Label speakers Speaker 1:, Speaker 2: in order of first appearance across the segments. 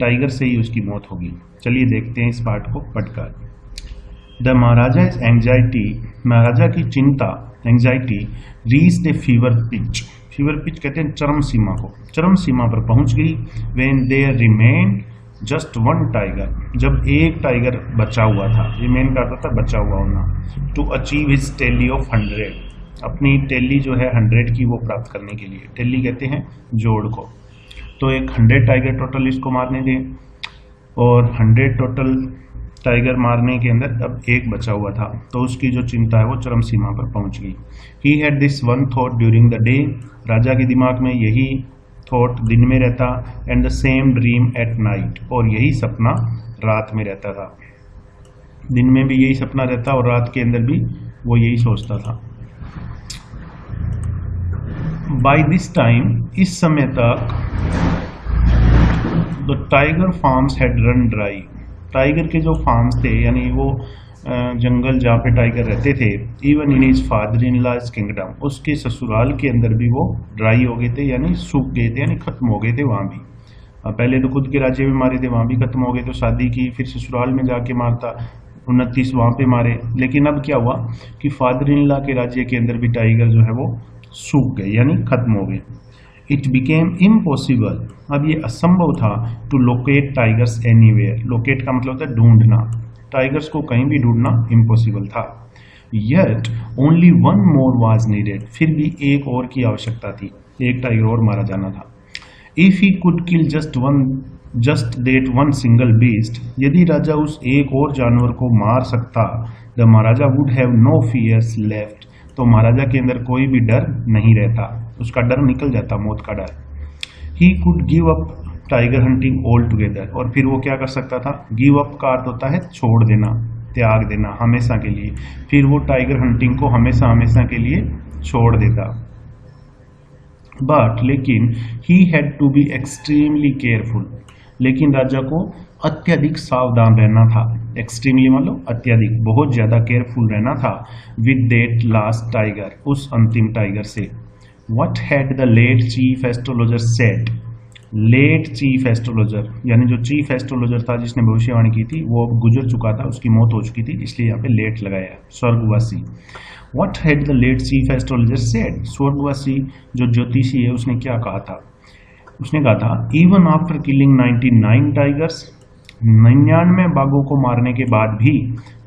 Speaker 1: Tiger से ही उसकी मौत होगी। चलिए देखते हैं इस पार्ट को पढ़कर। द महाराजा इज एंजाइटी, महाराजा की चिंता, एंजाइटी रीच्ड ए फीवर पिच। फीवर पिच कहते हैं चरम सीमा को, चरम सीमा पर पहुंच गई। When there remained just one tiger, जब एक टाइगर बचा हुआ था, रिमेन का अर्थ था बचा हुआ होना, to achieve his tally of 100, अपनी टेली जो है 100 की वो प्राप्त करने के लिए, टेली कहते हैं जोड़ को। तो एक 100 टाइगर टोटल इसको मारने दें, और 100 टोटल टाइगर मारने के अंदर अब एक बचा हुआ था, तो उसकी जो चिंता है वो चरम सीमा पर पहुंच गई। He had this one thought during the day, राजा के दिमाग में यही थॉट दिन में रहता, and the same dream at night, और यही सपना रात में रहता था। दिन में भी यही सपना रहता और रात के अंदर भी वो यही सोचता था। बाय दिस टाइम, इस समय तक, the tiger farms had run dry, tiger के जो फार्म्स थे यानी वो जंगल जहाँ पे टाइगर रहते थे, even in his father in law's kingdom, उसके ससुराल के अंदर भी वो ड्राई हो गए थे, यानी सूख गए थे, यानी खत्म हो गए थे वहाँ भी। पहले तो खुद के राज्य में मारे थे, वहाँ भी खत्म हो गए, तो शादी की, फिर ससुराल में जाके मारता, 29 वहाँ पे मारे। लेकिन अब क्या हुआ कि फादर इन लॉ के राज्य के अंदर भी टाइगर जो है वो सूख गए, यानी खत्म हो गए। इट बिकेम इम्पॉसिबल, अब ये असंभव था, to locate tigers anywhere, locate का मतलब होता है ढूंढना, टाइगर्स को कहीं भी ढूंढना इम्पॉसिबल था। Yet only one more was needed, फिर भी एक और की आवश्यकता थी, एक टाइगर और मारा जाना था। If he could kill just that one single beast, यदि राजा उस एक और जानवर को मार सकता, the Maharaja would have no fears left, तो महाराजा के अंदर कोई भी डर नहीं रहता, उसका डर निकल जाता, मौत का डर। He could give up tiger hunting all together, और फिर वो क्या कर सकता था, गिव अप का अर्थ होता है छोड़ देना, त्याग देना हमेशा के लिए, फिर वो टाइगर हंटिंग को हमेशा हमेशा के लिए छोड़ देता। बट लेकिन he had to be extremely careful, लेकिन राजा को अत्यधिक सावधान रहना था, एक्सट्रीमली मतलब अत्यधिक, बहुत ज्यादा केयरफुल रहना था, विद दैट लास्ट टाइगर, उस अंतिम टाइगर से। What had the late chief astrologer said, late chief astrologer यानी जो चीफ एस्ट्रोलॉजर था जिसने भविष्यवाणी की थी, वो अब गुजर चुका था, उसकी मौत हो चुकी थी, इसलिए यहाँ पे लेट लगाया, स्वर्गवासी। What had the late chief astrologer said, स्वर्गवासी जो ज्योतिषी है उसने क्या कहा था, उसने कहा था, इवन आफ्टर किलिंग 99 टाइगर्स, 99 बाघों को मारने के बाद भी,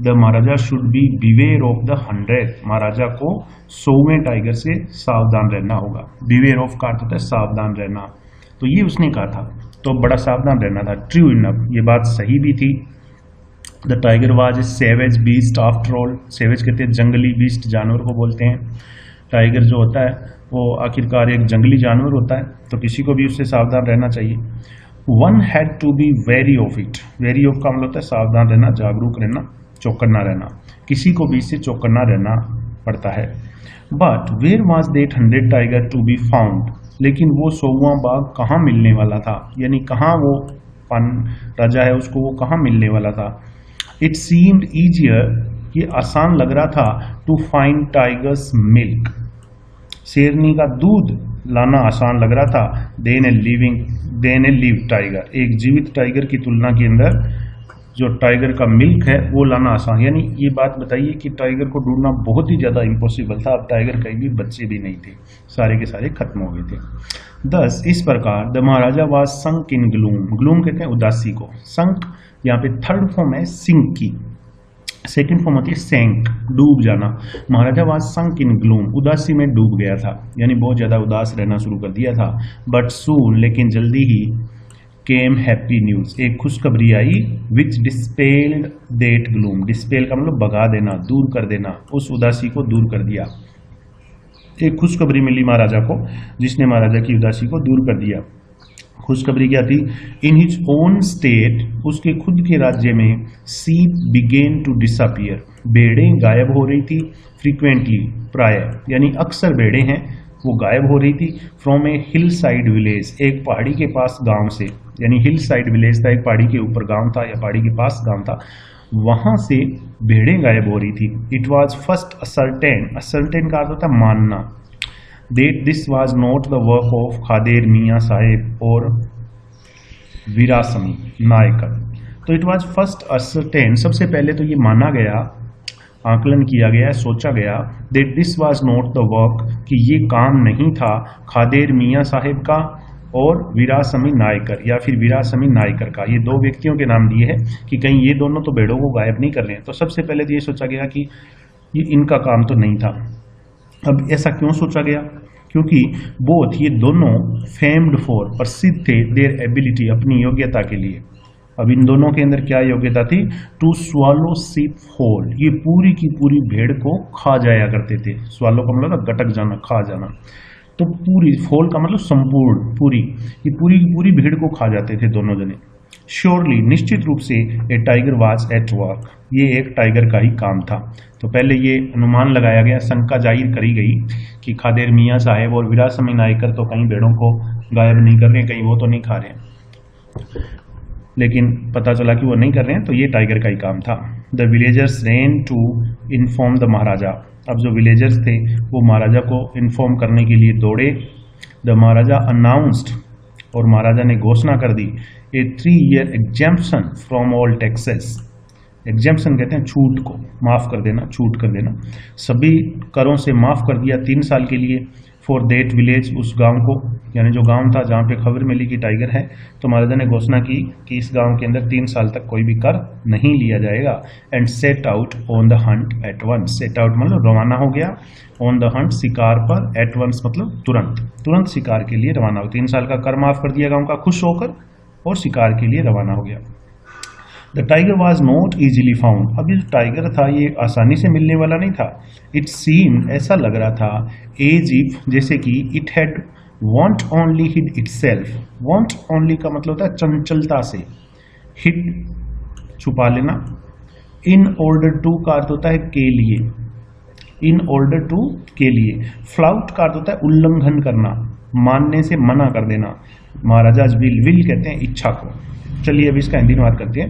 Speaker 1: the Maharaja should be beware of the 100, महाराजा को 100वें टाइगर से सावधान रहना होगा। बिवेयर ऑफ का अर्थ होता है सावधान रहना, तो ये उसने कहा था, तो बड़ा सावधान रहना था। ट्रू इनफ, ये बात सही भी थी। The tiger was a savage beast after all, savage कहते हैं जंगली, बीस्ट जानवर को बोलते हैं। टाइगर जो होता है वो आखिरकार एक जंगली जानवर होता है, तो किसी को भी उससे सावधान रहना चाहिए। One had to be wary of it, wary of का मतलब होता है सावधान रहना, जागरूक रहना, चौकन्ना रहना, किसी को भी इससे चौकन्ना रहना पड़ता है। But where was that 100 tiger to be found, लेकिन वो 100वां बाघ कहाँ मिलने वाला था, यानी कहाँ वो राजा है उसको वो कहाँ मिलने वाला था। इट सीम्ड ईजियर, ये आसान लग रहा था, टू फाइंड टाइगर्स मिल्क, शेरनी का दूध लाना आसान लग रहा था, देन ए लिव टाइगर, एक जीवित टाइगर की तुलना के अंदर जो टाइगर का मिल्क है वो लाना आसान, यानी ये बात बताइए कि टाइगर को ढूंढना बहुत ही ज़्यादा इम्पॉसिबल था। अब टाइगर कहीं भी बच्चे भी नहीं थे, सारे के सारे खत्म हो गए थे। दस इस प्रकार the Maharaja was sunk in gloom, gloom कहते हैं उदासी को, संक यहाँ पे थर्ड फॉर्म है सिंक की, सेकेंड फॉर्म होती है सैंक, डूब जाना। महाराजा वाज संक इन ग्लूम, उदासी में डूब गया था, यानी बहुत ज़्यादा उदास रहना शुरू कर दिया था। बट सून, लेकिन जल्दी ही, केम हैप्पी न्यूज़, एक खुशखबरी आई, विच डिस्पेल्ड दैट ग्लूम, डिस्पेल का मतलब भगा देना, दूर कर देना, उस उदासी को दूर कर दिया। एक खुशखबरी मिली महाराजा को जिसने महाराजा की उदासी को दूर कर दिया। खुशखबरी क्या थी, इन हिज ओन स्टेट, उसके खुद के राज्य में, सीप बिगेन टू डिसअपियर, भेड़ें गायब हो रही थी, फ्रीक्वेंटली, प्राय, यानी अक्सर भेड़ें हैं वो गायब हो रही थी, from A hill side village, एक पहाड़ी के पास गांव से, यानी हिल साइड विलेज था, एक पहाड़ी के ऊपर गांव था या पहाड़ी के पास गांव था, वहां से भेड़ें गायब हो रही थी। It was first ascertain, ascertain का अर्थ होता है मानना, that this was not the work of Khader मियाँ साहेब और वीरासमी नायकर। तो इट वाज फर्स्ट असर्टेन, सबसे पहले तो ये माना गया, आकलन किया गया, सोचा गया that this was not the work, कि ये काम नहीं था खादेर मियाँ साहिब का और वीरासमी नायकर या फिर वीरासमी नायकर का। ये दो व्यक्तियों के नाम दिए हैं कि कहीं ये दोनों तो भेड़ों को गायब नहीं कर रहे हैं। तो सबसे पहले तो ये सोचा गया कि ये इनका काम तो नहीं था। अब ऐसा क्यों सोचा गया? क्योंकि बोथ ये दोनों फेम्ड फॉर, प्रसिद्ध थे, देयर एबिलिटी, अपनी योग्यता के लिए। अब इन दोनों के अंदर क्या योग्यता थी? टू स्वालो शीप होल, ये पूरी की पूरी भेड़ को खा जाया करते थे। स्वालो का मतलब गटक जाना, खा जाना। तो पूरी, होल का मतलब संपूर्ण, पूरी, ये पूरी की पूरी भेड़ को खा जाते थे दोनों जने। श्योरली, निश्चित रूप से, ए टाइगर वाज एट वर्क, ये एक टाइगर का ही काम था। तो पहले ये अनुमान लगाया गया, शंका जाहिर करी गई कि खादेर मियाँ साहेब और वीरासमी नायकर तो कहीं भेड़ों को गायब नहीं कर रहे हैं, कहीं वो तो नहीं खा रहे हैं, लेकिन पता चला कि वो नहीं कर रहे हैं, तो ये टाइगर का ही काम था। The villagers ran to inform the maharaja, अब जो विलेजर्स थे वो महाराजा को इन्फॉर्म करने के लिए दौड़े। द महाराजा अनाउंस्ड, और महाराजा ने घोषणा कर दी, ए 3 year exemption from all taxes. Exemption कहते हैं छूट को, माफ़ कर देना, छूट कर देना, सभी करों से माफ़ कर दिया 3 साल के लिए। फॉर देट विलेज, उस गांव को, यानी जो गांव था जहाँ पे खबर मिली कि टाइगर है, तो महाराजा ने घोषणा की कि इस गांव के अंदर 3 साल तक कोई भी कर नहीं लिया जाएगा। And set out on the hunt at once, set out मतलब रवाना हो गया, ऑन द हंट शिकार पर, एट वंस मतलब तुरंत, तुरंत शिकार के लिए रवाना हो। 3 साल का कर माफ कर दिया गाँव का, खुश होकर, और शिकार के लिए रवाना हो गया। The tiger was not easily found, अब ये जो टाइगर था ये आसानी से मिलने वाला नहीं था। इट सीम्ड, ऐसा लग रहा था, एज इफ, जैसे कि it had wantonly hid itself, wantonly का मतलब होता है चंचलता से, हिड छुपा लेना, इन ऑर्डर टू का अर्थ होता है के लिए, इन ऑर्डर टू के लिए, फ्लाउट का अर्थ होता है उल्लंघन करना, मानने से मना कर देना। महाराजा विल कहते हैं इच्छा को। चलिए अब इसका हिंदी अनुवाद करते हैं।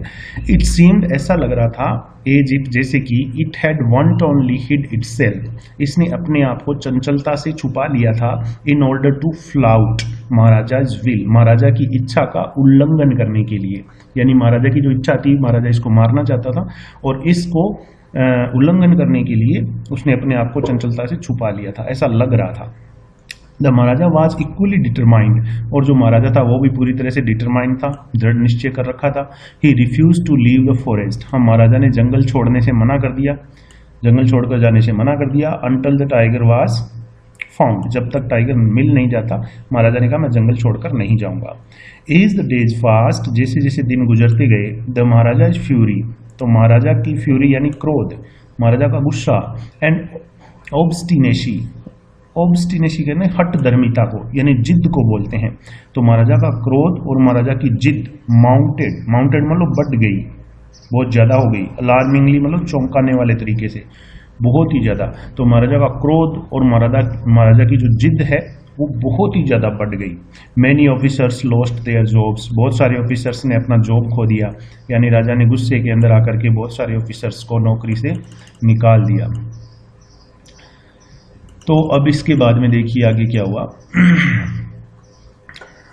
Speaker 1: इट सीम्ड, ऐसा लग रहा था, एज इफ, जैसे कि, it had wantonly hid itself, इसने अपने आप को चंचलता से छुपा लिया था, in order to flout maharaja's will, महाराजा की इच्छा का उल्लंघन करने के लिए। यानी महाराजा की जो इच्छा थी, महाराजा इसको मारना चाहता था, और इसको उल्लंघन करने के लिए उसने अपने आप को चंचलता से छुपा लिया था, ऐसा लग रहा था। The Maharaja was equally determined, और जो महाराजा था वो भी पूरी तरह से डिटरमाइंड था, दृढ़ निश्चय कर रखा था। He refuse to leave the forest, हम महाराजा ने जंगल छोड़ने से मना कर दिया, जंगल छोड़कर जाने से मना कर दिया। Until the tiger was found, जब तक टाइगर मिल नहीं जाता, महाराजा ने कहा मैं जंगल छोड़कर नहीं जाऊंगा। एज द डेज फास्ट, जैसे जैसे दिन गुजरते गए, द महाराजा इज फ्यूरी, तो महाराजा की फ्यूरी यानी क्रोध, महाराजा का गुस्सा, एंड ऑब्स्टिनेसी, ऑब्स्टिनेसी कहते हैं हट धर्मिता को, यानी जिद को बोलते हैं। तो महाराजा का क्रोध और महाराजा की जिद माउंटेड, माउंटेड मतलब बढ़ गई, बहुत ज़्यादा हो गई। अलार्मिंगली मतलब चौंकाने वाले तरीके से, बहुत ही ज़्यादा। तो महाराजा का क्रोध और महाराजा की जो जिद है वो बहुत ही ज़्यादा बढ़ गई। Many officers lost their jobs, बहुत सारे ऑफिसर्स ने अपना जॉब खो दिया, यानी राजा ने गुस्से के अंदर आकर के बहुत सारे ऑफिसर्स को नौकरी से निकाल दिया। तो अब इसके बाद में देखिए आगे क्या हुआ।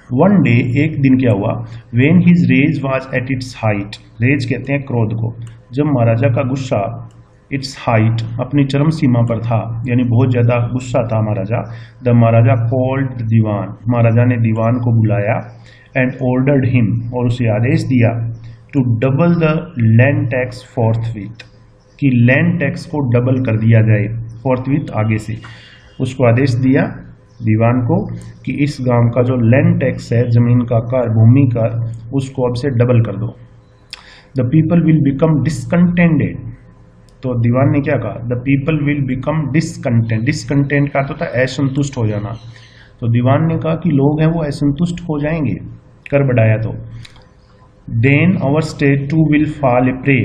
Speaker 1: वन डे, एक दिन क्या हुआ, when his rage was at its height, rage कहते हैं क्रोध को, जब महाराजा का गुस्सा इट्स हाइट, अपनी चरम सीमा पर था, यानी बहुत ज़्यादा गुस्सा था महाराजा। द महाराजा कॉल्ड द दीवान, महाराजा ने दीवान को बुलाया, एंड ऑर्डर्ड हिम, और उसे आदेश दिया, to double the land tax forthwith, कि लैंड टैक्स को डबल कर दिया जाए, फोर्थविथ आगे से। उसको आदेश दिया दीवान को कि इस गांव का जो लैंड टैक्स है, जमीन का कर, भूमि कर, उसको अब से डबल कर दो। The people will become discontented, तो दीवान ने क्या कहा, the people will become discontent, discontent का तो था असंतुष्ट हो जाना। तो दीवान ने कहा कि लोग हैं वो असंतुष्ट हो जाएंगे कर बढ़ाया तो। Then our state too will fall a prey,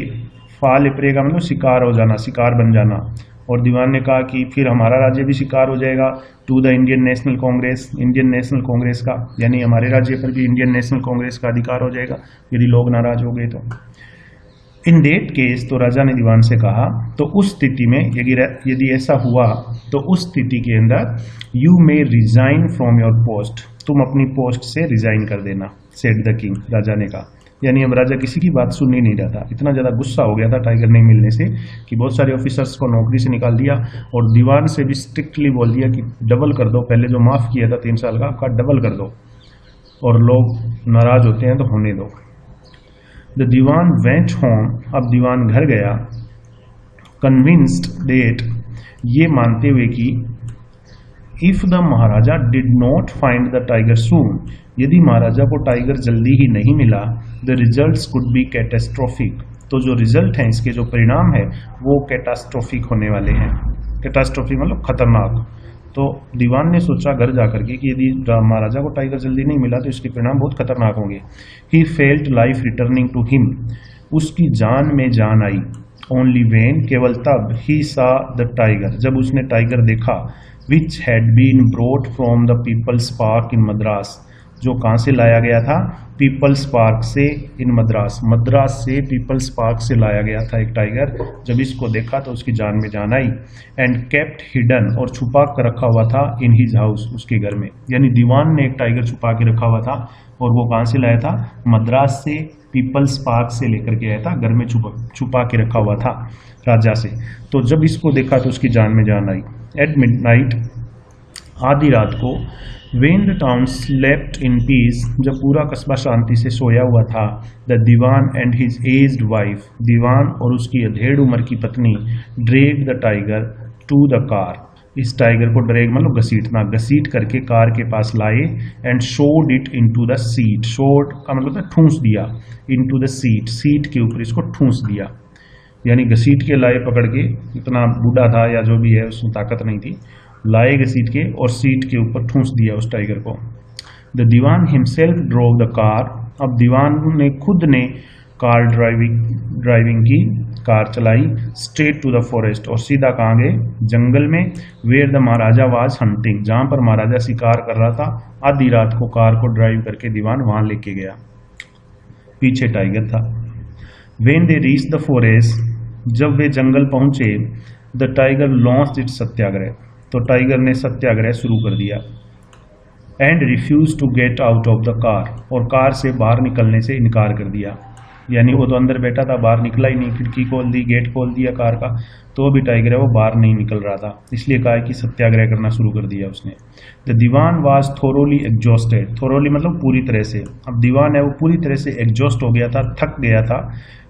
Speaker 1: fall a prey का मतलब शिकार हो जाना, शिकार बन जाना। और दीवान ने कहा कि फिर हमारा राज्य भी शिकार हो जाएगा, टू द इंडियन नेशनल कांग्रेस, इंडियन नेशनल कांग्रेस का, यानी हमारे राज्य पर भी इंडियन नेशनल कांग्रेस का अधिकार हो जाएगा यदि लोग नाराज हो गए तो। इन डेट केस, तो राजा ने दीवान से कहा, तो उस स्थिति में यदि ऐसा हुआ तो उस स्थिति के अंदर you may resign from your post, तुम अपनी पोस्ट से रिजाइन कर देना। सेड द किंग, राजा ने कहा। यानी अब राजा किसी की बात सुन ही नहीं रहा था, इतना ज़्यादा गुस्सा हो गया था टाइगर नहीं मिलने से कि बहुत सारे ऑफिसर्स को नौकरी से निकाल दिया और दीवान से भी स्ट्रिक्टली बोल दिया कि डबल कर दो, पहले जो माफ़ किया था 3 साल का आपका डबल कर दो, और लोग नाराज होते हैं तो होने दो। द दीवान वेंट होम, अब दीवान घर गया, कन्विंस्ड डेट, ये मानते हुए कि if the maharaja did not find the tiger soon, यदि महाराजा को टाइगर जल्दी ही नहीं मिला, the results could be catastrophic, तो जो रिजल्ट हैं इसके जो परिणाम है वो कैटास्ट्रोफिक होने वाले हैं। कैटास्ट्रोफिक मतलब खतरनाक। तो दीवान ने सोचा घर जाकर के कि यदि महाराजा को टाइगर जल्दी नहीं मिला तो इसके परिणाम बहुत खतरनाक होंगे। He felt life returning to him, उसकी जान में जान आई। ओनली वेन, केवल तब, ही सा द टाइगर, जब उसने टाइगर देखा, which had been brought from the people's park in Madras, जो कहाँ से लाया गया था, पीपल्स पार्क से इन मद्रास, मद्रास से पीपल्स पार्क से लाया गया था एक टाइगर। जब इसको देखा तो उसकी जान में जान आई। एंड केप्ट हिडन, और छुपा कर रखा हुआ था, इन हिज हाउस, उसके घर में। यानी दीवान ने एक टाइगर छुपा के रखा हुआ था और वो कहाँ से लाया था, मद्रास से, पीपल्स पार्क से लेकर के आया था, घर में छुपा के रखा हुआ था राजा से। तो जब इसको देखा तो उसकी जान में जान आई। एट मिडनाइट, आधी रात को, when the town slept in peace, जब पूरा कस्बा शांति से सोया हुआ था, the Dewan and his aged wife, दीवान और उसकी अधेड़ उम्र की पत्नी, drag the tiger to the car, इस टाइगर को ड्रैग मतलब घसीटना, घसीट करके कार के पास लाए। And shoved it into the seat, shoved का मतलब है ठूंस दिया, इनटू द सीट, सीट के ऊपर इसको ठूंस दिया, यानी घसीट के लाए पकड़ के, इतना बूढ़ा था या जो भी है उसमें ताकत नहीं थी, लाए घसीट के और सीट के ऊपर ठूंस दिया उस टाइगर को। The dewan himself drove the car, अब दीवान ने खुद ने कार ड्राइविंग की, कार चलाई, स्ट्रेट टू द फॉरेस्ट, और सीधा कहाँ गए, जंगल में, where the Maharaja was hunting, जहाँ पर महाराजा शिकार कर रहा था। आधी रात को कार को ड्राइव करके दीवान वहाँ लेके गया, पीछे टाइगर था। When they reach the forest, जब वे जंगल पहुंचे, the tiger launched its satyagraha, तो टाइगर ने सत्याग्रह शुरू कर दिया। And refuse to get out of the car, और कार से बाहर निकलने से इनकार कर दिया, यानी वो तो अंदर बैठा था, बाहर निकला ही नहीं, खिड़की खोल दी, गेट खोल दिया कार का, तो भी टाइगर है वो बाहर नहीं निकल रहा था, इसलिए कहा कि सत्याग्रह करना शुरू कर दिया उसने। The dewan was thoroughly exhausted, thoroughly मतलब पूरी तरह से, अब दीवान है वो पूरी तरह से एग्जॉस्ट हो गया था, थक गया था।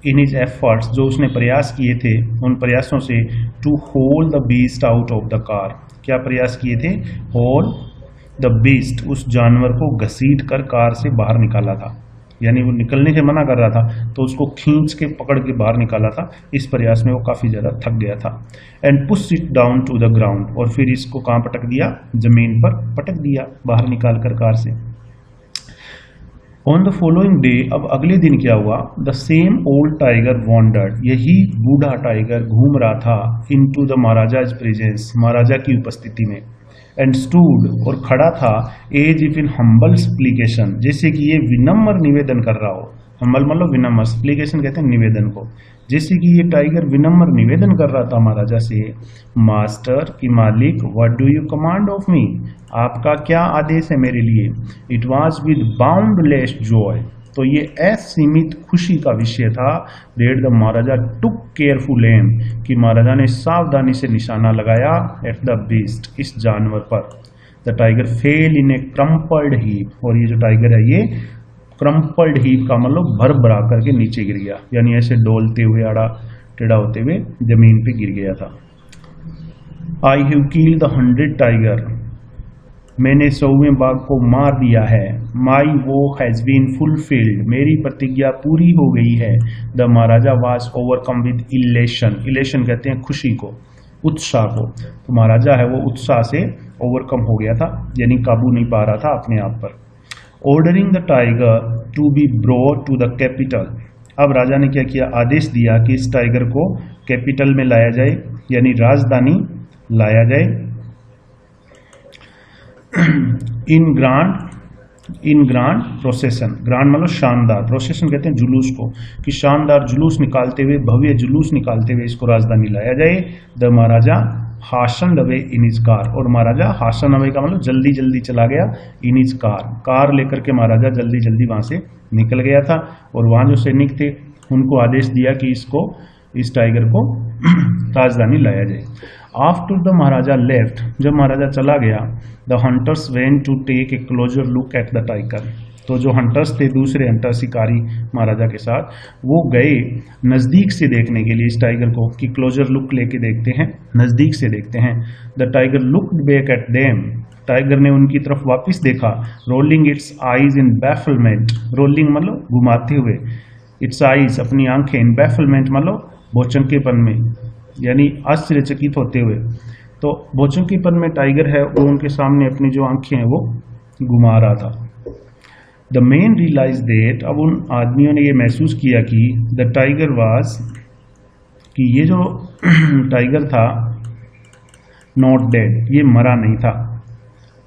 Speaker 1: इन हिज एफर्ट्स, जो उसने प्रयास किए थे, उन प्रयासों से, to hold the beast out of the car, क्या प्रयास किए थे, होल्ड द बीस्ट, उस जानवर को घसीट कर कार से बाहर निकाला था, यानी वो निकलने से मना कर रहा था तो उसको खींच के पकड़ के बाहर निकाला था। इस प्रयास में वो काफ़ी ज़्यादा थक गया था। And push it down to the ground, और फिर इसको कहाँ पटक दिया, जमीन पर पटक दिया, बाहर निकाल कर कार से। ऑन द फॉलोइंग डे, अब अगले दिन क्या हुआ, the same old tiger wandered, यही बूढ़ा टाइगर घूम रहा था, into the Maharaja's presence, महाराजा की उपस्थिति में। एंड स्टूड, और खड़ा था, as if in humble supplication, जैसे कि ये विनम्र निवेदन कर रहा हो, हम्बल मतलब विनम्र, सप्लीकेशन कहते हैं निवेदन को, जैसे कि ये टाइगर विनम्र निवेदन कर रहा था महाराजा से, मास्टर की मालिक, what do you command of me, आपका क्या आदेश है मेरे लिए। It was with boundless joy, तो ये असीमित खुशी का विषय था। That the Maharaja took careful aim, कि महाराजा ने सावधानी से निशाना लगाया, एट द बीस्ट, इस जानवर पर। The tiger fail in A crumpled heap, और ये जो टाइगर है ये क्रम्पल्ड हीप का मतलब भर भरा करके नीचे गिर गया, यानी ऐसे डोलते हुए, आड़ा टेढ़ा होते हुए जमीन पे गिर गया था। I have killed the 100 tiger, मैंने 100वें बाघ को मार दिया है। माई वो हैज़ बीन फुलफिल्ड, मेरी प्रतिज्ञा पूरी हो गई है। The Maharaja was overcome with elation, elation कहते हैं खुशी को, उत्साह को, तो महाराजा है वो उत्साह से ओवरकम हो गया था, यानी काबू नहीं पा रहा था अपने आप पर। Ordering the tiger to be brought to the capital, अब राजा ने क्या किया, आदेश दिया कि इस टाइगर को कैपिटल में लाया जाए, यानी राजधानी लाया जाए। इन ग्रांड प्रोसेशन, ग्रांड मतलब शानदार, प्रोसेशन कहते हैं जुलूस को, कि शानदार जुलूस निकालते हुए, भव्य जुलूस निकालते हुए इसको राजधानी लाया जाए। The maharaja hastened away in his car, और महाराजा हाशन अवे का मतलब जल्दी जल्दी चला गया, इन हिज कार लेकर के महाराजा जल्दी जल्दी वहां से निकल गया था। और वहां जो सैनिक थे उनको आदेश दिया कि इस टाइगर को राजधानी लाया जाए। आफ्टर द महाराजा लेफ्ट, जब महाराजा चला गया, the hunters went to take a closer look at the tiger, तो जो हंटर्स थे, दूसरे हंटर शिकारी महाराजा के साथ, वो गए नज़दीक से देखने के लिए इस टाइगर को, कि क्लोजर लुक लेके देखते हैं, नज़दीक से देखते हैं। The tiger looked back at them, tiger ने उनकी तरफ वापस देखा, rolling its eyes in bafflement, rolling मतलब घुमाते हुए, इट्स आईज अपनी आंखें, इन बैफलमेंट मतलब भौचंकेपन में, यानी आश्चर्यचकित होते हुए। तो भौचंकेपन में टाइगर है वो उनके सामने अपनी जो आंखें हैं वो घुमा रहा था। द मेन रियलाइज दैट, अब उन आदमियों ने ये महसूस किया कि द टाइगर वाज, कि ये जो टाइगर था, नॉट डेड, ये मरा नहीं था।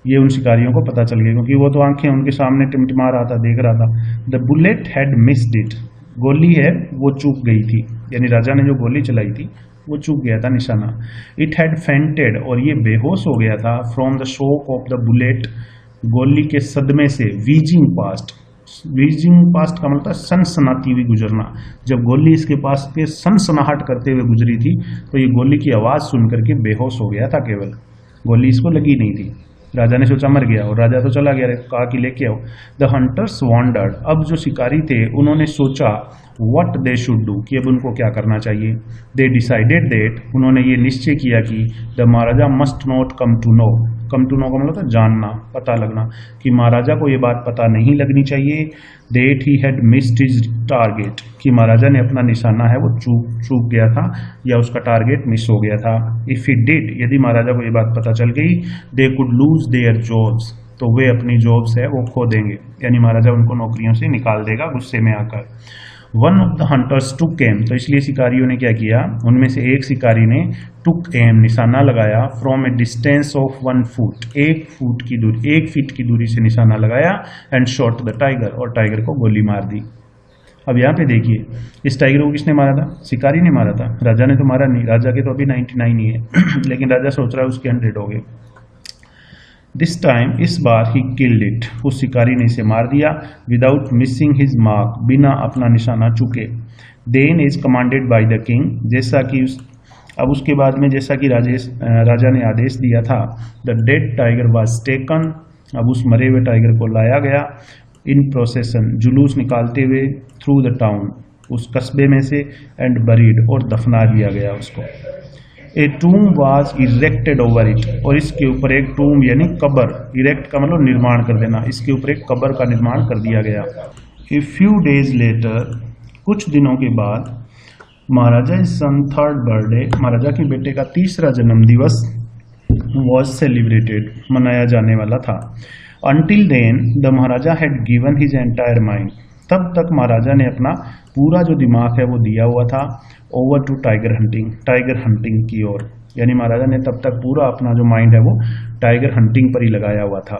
Speaker 1: ये उन शिकारियों को पता चल गया, क्योंकि वो तो आंखें उनके सामने टिमटिमा रहा था, देख रहा था। The bullet had missed it, गोली है वो चूक गई थी, यानी राजा ने जो गोली चलाई थी वो चूक गया था निशाना। इट हैड फेंटेड, और ये बेहोश हो गया था, from the shock of the bullet, गोली के सदमे से, वीजिंग पास्ट, वीजिंग पास्ट का मतलब सनसनाती हुई गुजरना। जब गोली इसके पास पे सनसनाहट करते हुए गुजरी थी तो ये गोली की आवाज़ सुन करके बेहोश हो गया था, केवल गोली इसको लगी नहीं थी। राजा ने सोचा मर गया, और राजा तो चला गया, कहा कि लेके आओ। द हंटर्स वॉन्डर्ड, अब जो शिकारी थे उन्होंने सोचा व्हाट दे शुड डू, कि अब उनको क्या करना चाहिए। दे डिसाइडेड दैट, उन्होंने ये निश्चय किया कि the Maharaja must not come to know, come to know का मतलब था जानना, पता लगना, कि महाराजा को ये बात पता नहीं लगनी चाहिए। That he had missed his target, कि महाराजा ने अपना निशाना है वो चूक गया था, या उसका टारगेट मिस हो गया था। इफ ही डिड, यदि महाराजा को ये बात पता चल गई, they could lose their jobs, तो वे अपनी जॉब्स है वो खो देंगे, यानी महाराजा उनको नौकरियों से निकाल देगा गुस्से में आकर। One of the hunters took aim, तो इसलिए शिकारियों ने क्या किया, उनमें से एक शिकारी ने टुक एम निशाना लगाया, from A distance of 1 foot, 1 foot की दूरी, 1 फीट की दूरी से निशाना लगाया, एंड शॉट द टाइगर, और टाइगर को गोली मार दी। अब यहाँ पे देखिए, इस टाइगर को किसने मारा था, शिकारी ने मारा था, राजा ने तो मारा नहीं, राजा के तो अभी 99 ही है लेकिन राजा सोच रहा है उसके 100 हो गए। दिस टाइम, इस बार, ही किल्ड इट, उस शिकारी ने इसे मार दिया, विदाउट मिसिंग हिज मार्क, बिना अपना निशाना चुके। Then is commanded by the king, जैसा कि अब उसके बाद में जैसा कि राजा ने आदेश दिया था, the dead tiger was taken, अब उस मरे हुए टाइगर को लाया गया, इन प्रोसेसन, जुलूस निकालते हुए, थ्रू द टाउन, उस कस्बे में से, एंड बरीड, और दफना दिया गया उसको। ए टूम वाज इरेक्टेड ओवर इट, और इसके ऊपर एक टूम यानी कब्र, इरेक्ट का मतलब निर्माण कर देना, इसके ऊपर एक कब्र का निर्माण कर दिया गया। ए फ्यू डेज लेटर, कुछ दिनों के बाद, महाराजा सन थर्ड बर्थडे, महाराजा के बेटे का तीसरा जन्म दिवस वॉज सेलिब्रेटेड, मनाया जाने वाला था। Until then the maharaja had given his entire mind, तब तक महाराजा ने अपना पूरा जो दिमाग है वो दिया हुआ था, ओवर टू टाइगर हंटिंग की ओर, यानी महाराजा ने तब तक पूरा अपना जो माइंड है वो टाइगर हंटिंग पर ही लगाया हुआ था।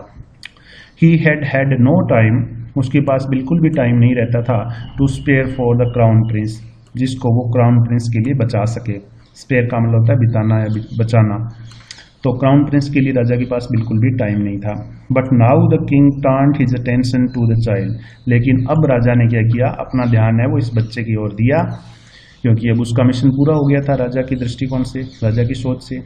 Speaker 1: ही हैड नो टाइम, उसके पास बिल्कुल भी टाइम नहीं रहता था, to spare for the crown prince, जिसको वो क्राउन प्रिंस के लिए बचा सके। स्पेयर का मतलब होता है बिताना या बचाना, तो क्राउन प्रिंस के लिए राजा के पास बिल्कुल भी टाइम नहीं था। But now the king turned his attention to the child, लेकिन अब राजा ने क्या किया, अपना ध्यान है वो इस बच्चे की ओर दिया, क्योंकि अब उसका मिशन पूरा हो गया था राजा की दृष्टिकोण से, राजा की सोच से।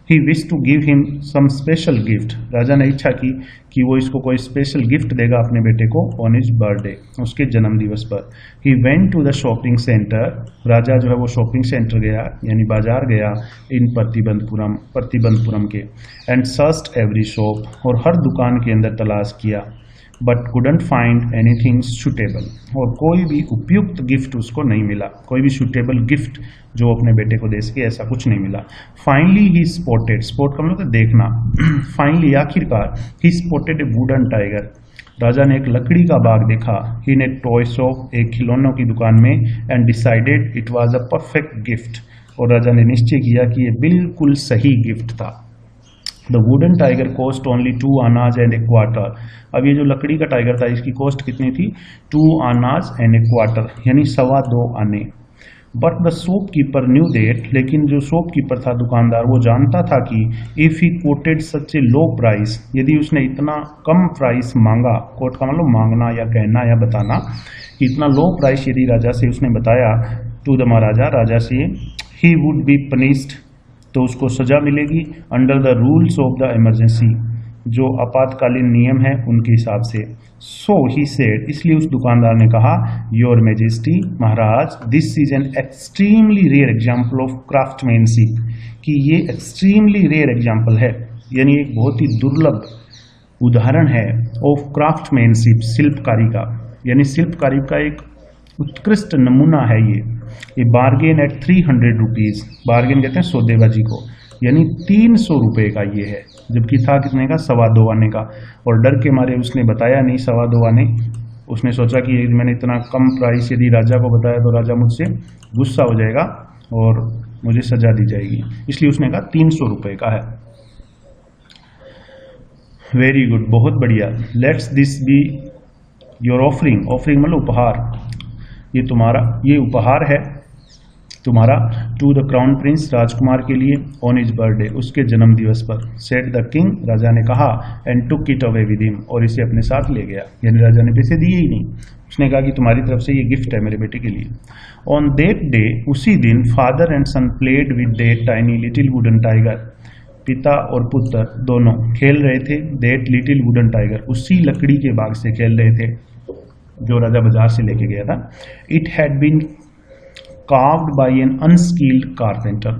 Speaker 1: He wish to give him some special gift, राजा ने इच्छा की कि वो इसको कोई स्पेशल गिफ्ट देगा अपने बेटे को ऑन हिज बर्थडे, उसके जन्म दिवस पर। He went to the shopping centre, राजा जो है वो शॉपिंग सेंटर गया, यानी बाजार गया, इन प्रतिबंधपुरम के, एंड सर्च्ड एवरी शॉप, और हर दुकान के अंदर तलाश किया, but couldn't find anything suitable, और कोई भी उपयुक्त गिफ्ट उसको नहीं मिला, कोई भी सुटेबल गिफ्ट जो अपने बेटे को दे सके, ऐसा कुछ नहीं मिला। फाइनली ही स्पॉटेड, स्पॉट का मतलब देखना, फाइनली आखिरकार, ही स्पॉटेड ए वुडन टाइगर, राजा ने एक लकड़ी का बाग देखा, इन ए टॉय शॉप, एक खिलौनों की दुकान में, and decided it was a perfect gift, और राजा ने निश्चय किया कि ये बिल्कुल सही गिफ्ट था। The wooden tiger cost only 2 आनाज एंड ए क्वार्टर, अब ये जो लकड़ी का टाइगर था इसकी कॉस्ट कितनी थी, 2 आनाज एंड ए क्वार्टर, यानी 2.25 आने। But the shopkeeper knew that, लेकिन जो शॉपकीपर था दुकानदार वो जानता था कि if he coated such A low price, यदि उसने इतना कम प्राइस मांगा, कोट का मतलब मांगना या कहना या बताना, कि इतना लो प्राइस यदि राजा से उसने बताया टू द महाराजा, राजा से, ही वुड बी पनिश्ड, तो उसको सजा मिलेगी under the rules of the emergency, जो आपातकालीन नियम है उनके हिसाब से। सो ही सेड, इसलिए उस दुकानदार ने कहा, योर मैजेस्टी, महाराज, this is an extremely rare example of craftsmanship, कि ये एक्सट्रीमली रेयर एग्जाम्पल है, यानी एक बहुत ही दुर्लभ उदाहरण है ऑफ क्राफ्टमैनशिप, शिल्पकारी का, यानी शिल्पकारी का एक उत्कृष्ट नमूना है ये बार्गेन एट 300 रुपीज़, बार्गेन कहते हैं सौदेबाजी को, यानी 300 रुपये का ये है, जबकि था कितने का, 2.25 आने का, और डर के मारे उसने बताया नहीं 2.25 आने, उसने सोचा कि मैंने इतना कम प्राइस यदि राजा को बताया तो राजा मुझसे गुस्सा हो जाएगा और मुझे सजा दी जाएगी, इसलिए उसने कहा 300 रुपये का है। वेरी गुड, बहुत बढ़िया। Let's this be your offering, offering मतलब उपहार, ये तुम्हारा, ये उपहार है तुम्हारा टू द क्राउन प्रिंस, राजकुमार के लिए, ऑन हिज बर्थडे, उसके जन्म दिवस पर। सेड द किंग, राजा ने कहा, and took it away with him, और इसे अपने साथ ले गया, यानी राजा ने पैसे दिए ही नहीं, उसने कहा कि तुम्हारी तरफ से ये गिफ्ट है मेरे बेटे के लिए। ऑन दैट डे, उसी दिन, father and son played with that tiny little wooden tiger, पिता और पुत्र दोनों खेल रहे थे दैट लिटिल वुडन टाइगर, उसी लकड़ी के बाग से खेल रहे थे जो राजा बाजार से लेके गया था। It had been carved by an unskilled carpenter,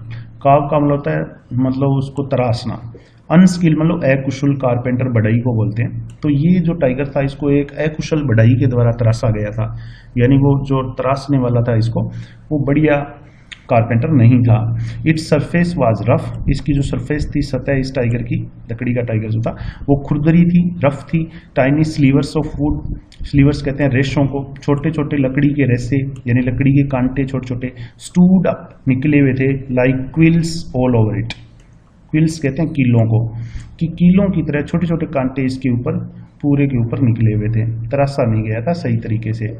Speaker 1: carve का मतलब होता है, मतलब उसको तराशना, अनस्किल्ड मतलब अकुशल, कारपेंटर बढ़ई को बोलते हैं। तो ये जो टाइगर था इसको एक अकुशल बढ़ई के द्वारा तराशा गया था, यानी वो जो तराशने वाला था इसको, वो बढ़िया कारपेंटर नहीं था। इट्स सरफेस वाज रफ, इसकी जो सरफेस थी, सतह इस टाइगर की, लकड़ी का टाइगर जो था वो खुरदरी थी, रफ थी। Tiny slivers of would, slivers कहते हैं रेशों को, छोटे छोटे लकड़ी के रेसे यानी लकड़ी के कांटे छोटे छोटे, स्टूड अप निकले हुए थे, like quills all over it, quills कहते हैं कीलों को, कि कीलों की तरह छोटे छोटे कांटे इसके ऊपर, पूरे के ऊपर निकले हुए थे, तराशा नहीं गया था सही तरीके से।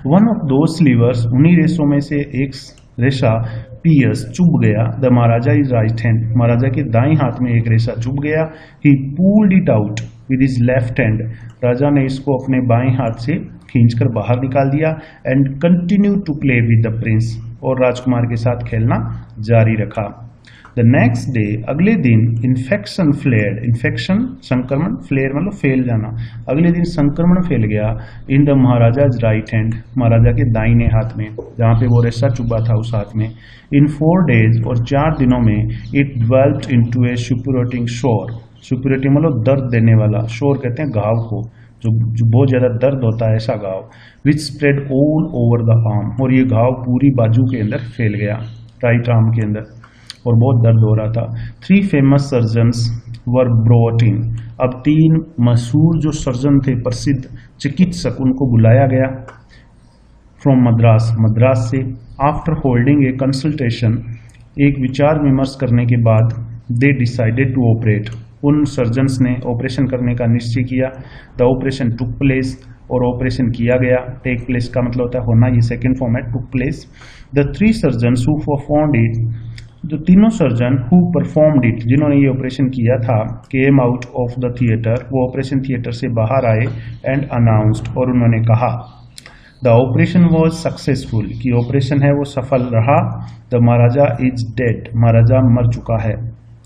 Speaker 1: वन ऑफ दो स्लीवर्स, उन्हीं रेसों में से एक रेशा, पियर्स चुभ गया, the maharaja is right hand, महाराजा के दाएं हाथ में एक रेशा चुभ गया। He pulled it out with his left hand, राजा ने इसको अपने बाएं हाथ से खींचकर बाहर निकाल दिया। And continue to play with the prince, और राजकुमार के साथ खेलना जारी रखा। द नेक्स्ट डे, अगले दिन, इन्फेक्शन फ्लेयर्ड, इन्फेक्शन संक्रमण, फ्लेयर मतलब फैल जाना, अगले दिन संक्रमण फैल गया in the Maharaja's right hand, महाराजा के दाहिने हाथ में, जहाँ पे वो रेशा चुभा था उस हाथ में। इन 4 डेज, और 4 दिनों में, इट डेवलप्ड इनटू ए सुपरेटिंग शोर, सुपरेटिंग मतलब दर्द देने वाला, शोर कहते हैं घाव को, जो बहुत ज़्यादा दर्द होता है ऐसा घाव, which spread all over the arm, और ये घाव पूरी बाजू के अंदर फैल गया, राइट आर्म के अंदर, और बहुत दर्द हो रहा था। 3 famous surgeons were brought in, अब 3 मशहूर जो सर्जन थे, प्रसिद्ध चिकित्सक, उनको बुलाया गया फ्रॉम मद्रास, मद्रास से। आफ्टर होल्डिंग ए कंसल्टेशन, एक विचार विमर्श करने के बाद, दे डिसाइडेड टू ऑपरेट, उन सर्जन्स ने ऑपरेशन करने का निश्चय किया। द ऑपरेशन टुक प्लेस, और ऑपरेशन किया गया, टेक प्लेस का मतलब होता है होना, ये सेकेंड फॉर्म है, took place. The 3 surgeons who performed it, जो तीनों सर्जन हु परफॉर्म्ड इट, जिन्होंने ये ऑपरेशन किया था, came out of the theatre, वो ऑपरेशन थिएटर से बाहर आए, एंड अनाउंस्ड, और उन्होंने कहा, द ऑपरेशन वॉज सक्सेसफुल, कि ऑपरेशन है वो सफल रहा। द महाराजा इज डेड, महाराजा मर चुका है।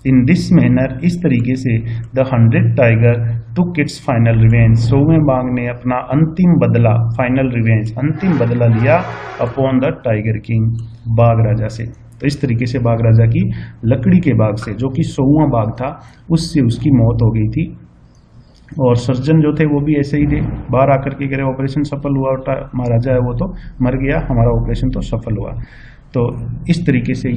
Speaker 1: इन दिस मैनर, इस तरीके से, the 100 tiger took its final revenge, 100वें बाघ ने अपना अंतिम बदला, फाइनल रिवेंज अंतिम बदला लिया, अपॉन द टाइगर किंग, बाघ राजा से। तो इस तरीके से बाघ राजा की लकड़ी के बाघ से, जो कि 100वां बाघ था, उससे उसकी मौत हो गई थी। और सर्जन जो थे वो भी ऐसे ही थे, बाहर आकर के कह रहे ऑपरेशन सफल हुआ, महाराजा है वो तो मर गया, हमारा ऑपरेशन तो सफल हुआ। तो इस तरीके से ये